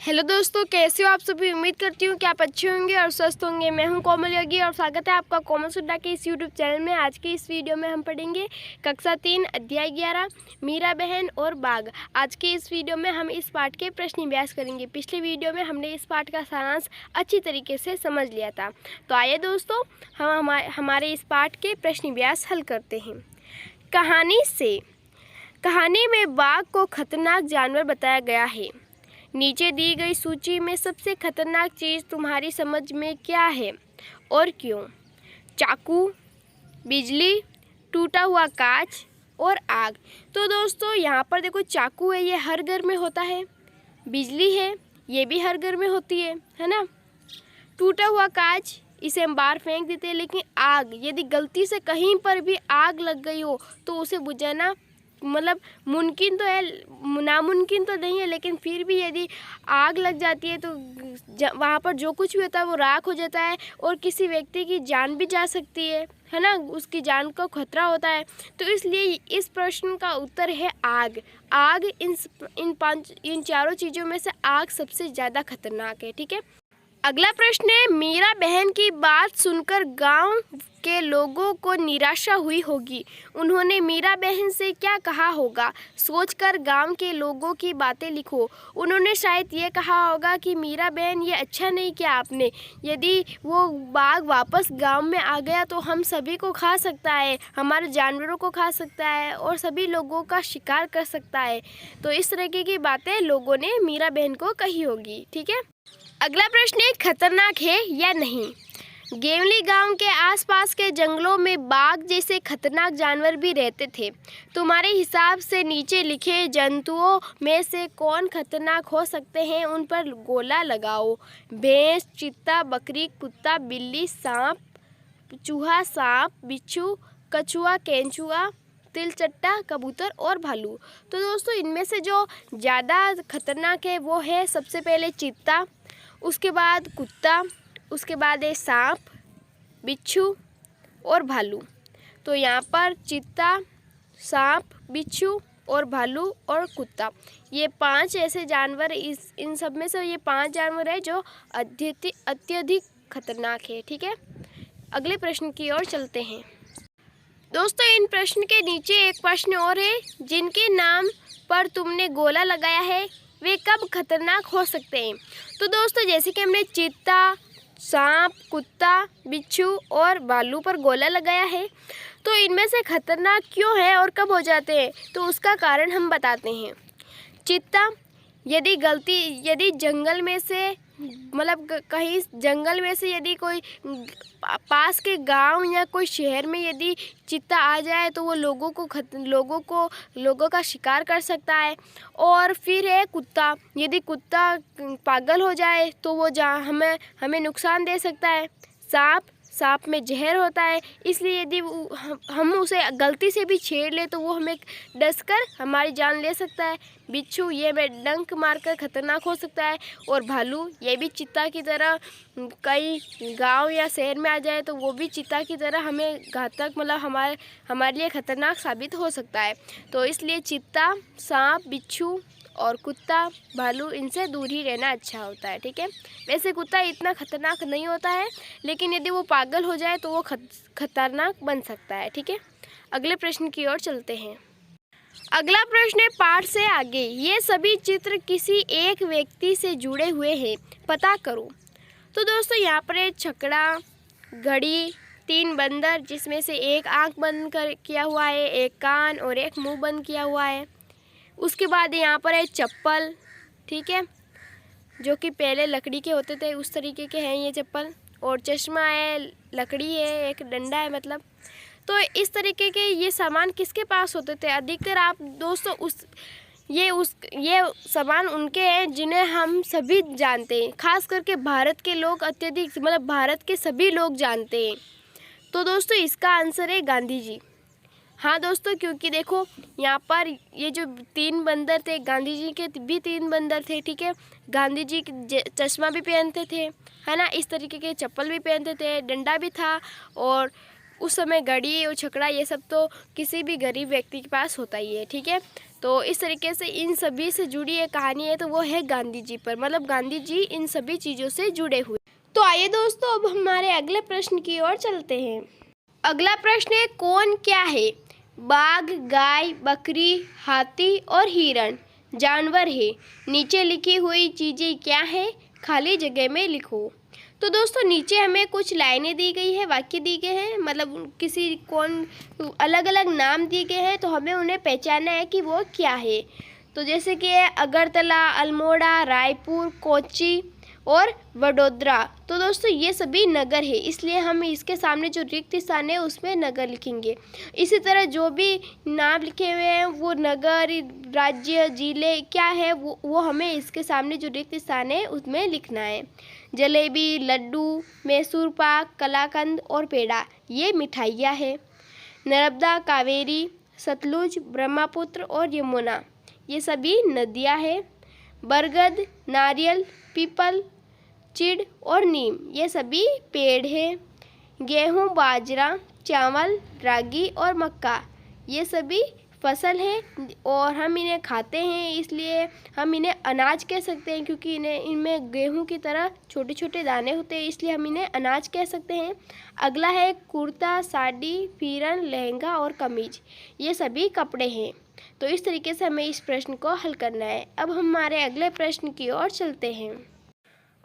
Hello दोस्तों, कैसे हो आप सभी। उम्मीद करती हूँ कि आप अच्छे होंगे और स्वस्थ होंगे। मैं हूँ कोमल योगी और स्वागत है आपका कोमल सुड्डा के इस यूट्यूब चैनल में। आज के इस वीडियो में हम पढ़ेंगे कक्षा 3 अध्याय 11 मीरा बहन और बाघ। आज के इस वीडियो में हम इस पाठ के प्रश्न अभ्यास करेंगे। पिछले वीडियो में हमने इस पाठ का सारांश अच्छी तरीके से समझ लिया था। तो आइए दोस्तों, हम हमारे इस पाठ के प्रश्न अभ्यास हल करते हैं। कहानी में बाघ को खतरनाक जानवर बताया गया है। नीचे दी गई सूची में सबसे खतरनाक चीज़ तुम्हारी समझ में क्या है और क्यों? चाकू, बिजली, टूटा हुआ कांच और आग। तो दोस्तों यहाँ पर देखो, चाकू है, ये हर घर में होता है। बिजली है, ये भी हर घर में होती है ना। टूटा हुआ कांच, इसे हम बाहर फेंक देते हैं। लेकिन आग, यदि गलती से कहीं पर भी आग लग गई हो तो उसे बुझाना मतलब मुमकिन तो है, नामुमकिन तो नहीं है, लेकिन फिर भी यदि आग लग जाती है तो वहाँ पर जो कुछ भी होता है वो राख हो जाता है और किसी व्यक्ति की जान भी जा सकती है ना। उसकी जान को खतरा होता है। तो इसलिए इस प्रश्न का उत्तर है आग। आग इन चारों चीज़ों में से आग सबसे ज़्यादा खतरनाक है। ठीक है, अगला प्रश्न है, मीरा बहन की बात सुनकर गांव के लोगों को निराशा हुई होगी। उन्होंने मीरा बहन से क्या कहा होगा? सोचकर गांव के लोगों की बातें लिखो। उन्होंने शायद ये कहा होगा कि मीरा बहन, ये अच्छा नहीं किया आपने। यदि वो बाघ वापस गांव में आ गया तो हम सभी को खा सकता है, हमारे जानवरों को खा सकता है और सभी लोगों का शिकार कर सकता है। तो इस तरीके की बातें लोगों ने मीरा बहन को कही होगी। ठीक है, अगला प्रश्न खतरनाक है या नहीं। गेवली गांव के आसपास के जंगलों में बाघ जैसे खतरनाक जानवर भी रहते थे। तुम्हारे हिसाब से नीचे लिखे जंतुओं में से कौन खतरनाक हो सकते हैं, उन पर गोला लगाओ। भैंस, चीता, बकरी, कुत्ता, बिल्ली, सांप, चूहा, सांप, बिच्छू, कछुआ, केंचुआ, तिलचट्टा, कबूतर और भालू। तो दोस्तों इनमें से जो ज़्यादा खतरनाक है वो है सबसे पहले चीता, उसके बाद कुत्ता, उसके बाद है सांप, बिच्छू और भालू। तो यहाँ पर चीता, सांप, बिच्छू और भालू और कुत्ता, ये 5 ऐसे जानवर, इन सब में से ये 5 जानवर है जो अत्यधिक खतरनाक है। ठीक है, अगले प्रश्न की ओर चलते हैं। दोस्तों इन प्रश्न के नीचे एक प्रश्न और है, जिनके नाम पर तुमने गोला लगाया है वे कब खतरनाक हो सकते हैं? तो दोस्तों जैसे कि हमने चीता, सांप, कुत्ता, बिच्छू और भालू पर गोला लगाया है, तो इनमें से खतरनाक क्यों है और कब हो जाते हैं, तो उसका कारण हम बताते हैं। चीता, यदि जंगल में से मतलब कहीं जंगल में से यदि कोई पास के गांव या कोई शहर में यदि चीता आ जाए तो वो लोगों का शिकार कर सकता है। और फिर है कुत्ता, यदि कुत्ता पागल हो जाए तो वो हमें नुकसान दे सकता है। सांप में जहर होता है, इसलिए यदि हम उसे गलती से भी छेड़ ले तो वो हमें डसकर हमारी जान ले सकता है। बिच्छू, ये हमें डंक मारकर खतरनाक हो सकता है। और भालू, ये भी चीता की तरह कई गांव या शहर में आ जाए तो वो भी चीता की तरह हमें घातक मतलब हमारे लिए खतरनाक साबित हो सकता है। तो इसलिए चीता, सांप, बिच्छू और कुत्ता, भालू, इनसे दूर ही रहना अच्छा होता है। ठीक है, वैसे कुत्ता इतना खतरनाक नहीं होता है, लेकिन यदि वो पागल हो जाए तो वो खतरनाक बन सकता है। ठीक है, अगले प्रश्न की ओर चलते हैं। अगला प्रश्न है पाठ से आगे, ये सभी चित्र किसी एक व्यक्ति से जुड़े हुए हैं, पता करो। तो दोस्तों यहाँ पर एक छकड़ा, घड़ी, 3 बंदर जिसमें से एक आँख बंद किया हुआ है, एक कान और एक मुंह बंद किया हुआ है। उसके बाद यहाँ पर है चप्पल, ठीक है, जो कि पहले लकड़ी के होते थे उस तरीके के हैं ये चप्पल। और चश्मा है, लकड़ी है, एक डंडा है मतलब। तो इस तरीके के ये सामान किसके पास होते थे? अधिकतर आप दोस्तों ये सामान उनके हैं जिन्हें हम सभी जानते हैं, खास करके भारत के लोग अत्यधिक मतलब भारत के सभी लोग जानते हैं। तो दोस्तों इसका आंसर है गांधी जी। हाँ दोस्तों, क्योंकि देखो यहाँ पर ये जो 3 बंदर थे, गांधी जी के भी 3 बंदर थे। ठीक है, गांधी जी चश्मा भी पहनते थे, है ना, इस तरीके के चप्पल भी पहनते थे, डंडा भी था और उस समय घड़ी और छकड़ा ये सब तो किसी भी गरीब व्यक्ति के पास होता ही है, ठीक है। तो इस तरीके से इन सभी से जुड़ी एक कहानी है, तो वो है गांधी जी पर, मतलब गांधी जी इन सभी चीज़ों से जुड़े हुए। तो आइए दोस्तों, अब हमारे अगले प्रश्न की ओर चलते हैं। अगला प्रश्न है, कौन क्या है? बाघ, गाय, बकरी, हाथी और हिरण जानवर है। नीचे लिखी हुई चीज़ें क्या है? खाली जगह में लिखो। तो दोस्तों, नीचे हमें कुछ लाइनें दी गई है, वाक्य दिए गए हैं, मतलब किसी कौन अलग अलग नाम दिए गए हैं, तो हमें उन्हें पहचानना है कि वो क्या है। तो जैसे कि अगरतला, अल्मोड़ा, रायपुर, कोच्चि और वडोदरा। तो दोस्तों, ये सभी नगर है, इसलिए हम इसके सामने जो रिक्त स्थान है उसमें नगर लिखेंगे। इसी तरह जो भी नाम लिखे हुए हैं वो नगर, राज्य, जिले क्या है वो हमें इसके सामने जो रिक्त स्थान है उसमें लिखना है। जलेबी, लड्डू, मैसूर पाक, कलाकंद और पेड़ा ये मिठाइयाँ हैं। नर्मदा, कावेरी, सतलुज, ब्रह्मपुत्र और यमुना ये सभी नदियाँ हैं। बरगद, नारियल, पीपल, चिड़ और नीम ये सभी पेड़ हैं। गेहूँ, बाजरा, चावल, रागी और मक्का ये सभी फसल है और हम इन्हें खाते हैं, इसलिए हम इन्हें अनाज कह सकते हैं, क्योंकि इनमें गेहूं की तरह छोटे छोटे दाने होते हैं, इसलिए हम इन्हें अनाज कह सकते हैं। अगला है कुर्ता, साड़ी, फिरन, लहंगा और कमीज ये सभी कपड़े हैं। तो इस तरीके से हमें इस प्रश्न को हल करना है। अब हमारे अगले प्रश्न की ओर चलते हैं।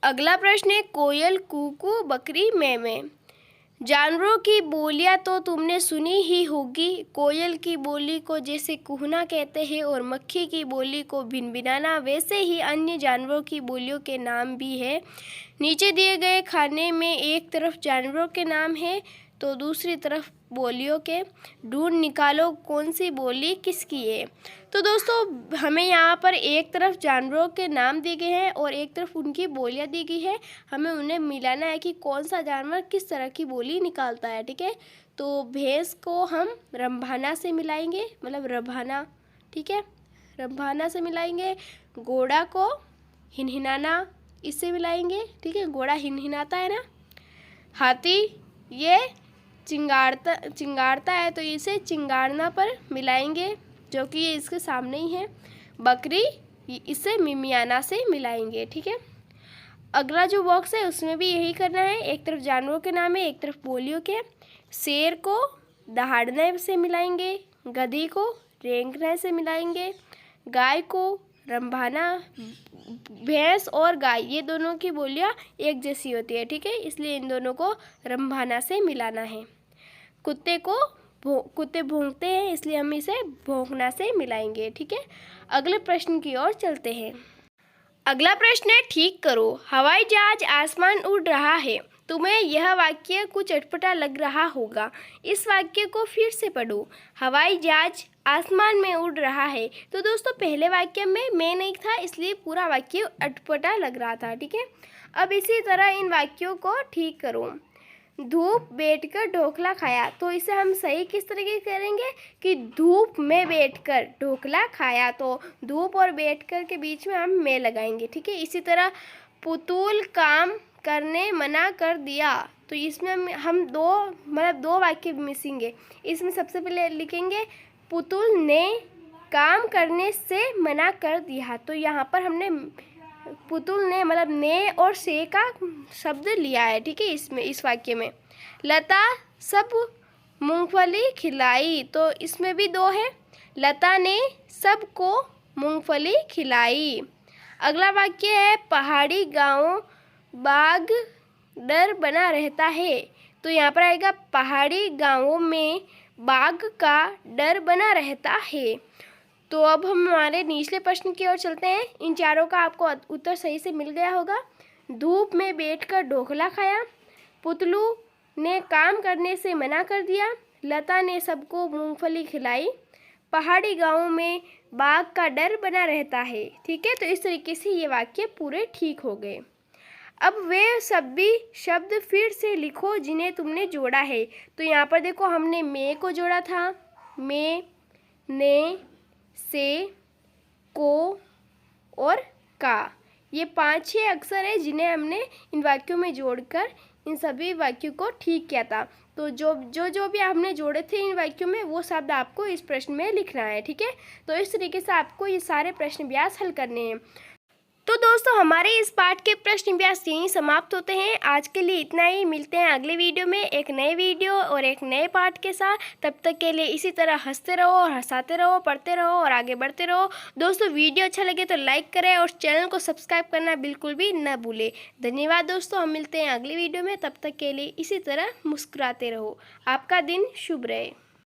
अगला प्रश्न है, कोयल कूकू, बकरी मैं मैं। जानवरों की बोलियां तो तुमने सुनी ही होगी। कोयल की बोली को जैसे कुहना कहते हैं और मक्खी की बोली को भिनभिनाना, वैसे ही अन्य जानवरों की बोलियों के नाम भी है। नीचे दिए गए खाने में एक तरफ जानवरों के नाम है तो दूसरी तरफ बोलियों के। ढूंढ निकालो कौन सी बोली किसकी है। तो दोस्तों, हमें यहाँ पर एक तरफ जानवरों के नाम दिए गए हैं और एक तरफ उनकी बोलियाँ दी गई है। हमें उन्हें मिलाना है कि कौन सा जानवर किस तरह की बोली निकालता है, ठीक है। तो भैंस को हम रंभाना से मिलाएंगे, मतलब रभाना, ठीक है, रंभाना से मिलाएंगे। घोड़ा को हिनहिनाना इससे मिलाएंगे, ठीक है, घोड़ा हिनहिनाता है ना। हाथी ये चिंगारता है तो इसे चिंगारना पर मिलाएंगे, जो कि ये इसके सामने ही है। बकरी इसे मिमियाना से मिलाएंगे, ठीक है। अगला जो बॉक्स है उसमें भी यही करना है, एक तरफ जानवरों के नाम है एक तरफ बोलियों के। शेर को दहाड़ने से मिलाएंगे, गधी को रेंगने से मिलाएंगे, गाय को रंभाना। भैंस और गाय ये दोनों की बोलियाँ एक जैसी होती है, ठीक है, इसलिए इन दोनों को रंभाना से मिलाना है। कुत्ते भौंकते हैं, इसलिए हम इसे भौंकना से मिलाएंगे, ठीक है। अगले प्रश्न की ओर चलते हैं। अगला प्रश्न है, ठीक करो। हवाई जहाज आसमान उड़ रहा है। तुम्हें यह वाक्य कुछ अटपटा लग रहा होगा, इस वाक्य को फिर से पढ़ो। हवाई जहाज आसमान में उड़ रहा है। तो दोस्तों, पहले वाक्य में मैं नहीं था, इसलिए पूरा वाक्य अटपटा लग रहा था, ठीक है। अब इसी तरह इन वाक्यों को ठीक करो। धूप बैठकर ढोकला खाया, तो इसे हम सही किस तरीके करेंगे कि धूप में बैठकर ढोकला खाया, तो धूप और बैठकर के बीच में हम मैं लगाएंगे, ठीक है। इसी तरह पुतुल काम करने मना कर दिया, तो इसमें हम दो वाक्य मिसेंगे। इसमें सबसे पहले लिखेंगे पुतुल ने काम करने से मना कर दिया, तो यहाँ पर हमने पुतुल ने मतलब ने और से का शब्द लिया है, ठीक है। इसमें इस वाक्य में लता सब मूंगफली खिलाई, तो इसमें भी दो है, लता ने सबको मूंगफली खिलाई। अगला वाक्य है, पहाड़ी गांव बाघ डर बना रहता है, तो यहाँ पर आएगा पहाड़ी गांवों में बाघ का डर बना रहता है। तो अब हम हमारे निचले प्रश्न की ओर चलते हैं। इन चारों का आपको उत्तर सही से मिल गया होगा। धूप में बैठकर ढोकला खाया, पुतलू ने काम करने से मना कर दिया, लता ने सबको मूंगफली खिलाई, पहाड़ी गांवों में बाघ का डर बना रहता है, ठीक है। तो इस तरीके से ये वाक्य पूरे ठीक हो गए। अब वे सभी शब्द फिर से लिखो जिन्हें तुमने जोड़ा है। तो यहाँ पर देखो, हमने मैं को जोड़ा था, मैं, ने, से, को और का, ये 5-6 अक्षर है जिन्हें हमने इन वाक्यों में जोड़कर इन सभी वाक्यों को ठीक किया था। तो जो भी आपने जोड़े थे इन वाक्यों में वो शब्द आपको इस प्रश्न में लिखना है, ठीक है। तो इस तरीके से आपको ये सारे प्रश्न व्यास हल करने हैं। तो दोस्तों हमारे इस पाठ के प्रश्न व्यास यहीं समाप्त होते हैं। आज के लिए इतना ही। मिलते हैं अगले वीडियो में एक नए वीडियो और एक नए पाठ के साथ। तब तक के लिए इसी तरह हंसते रहो और हंसाते रहो, पढ़ते रहो और आगे बढ़ते रहो। दोस्तों वीडियो अच्छा लगे तो लाइक करें और चैनल को सब्सक्राइब करना बिल्कुल भी न भूलें। धन्यवाद दोस्तों, हम मिलते हैं अगली वीडियो में। तब तक के लिए इसी तरह मुस्कुराते रहो। आपका दिन शुभ रहे।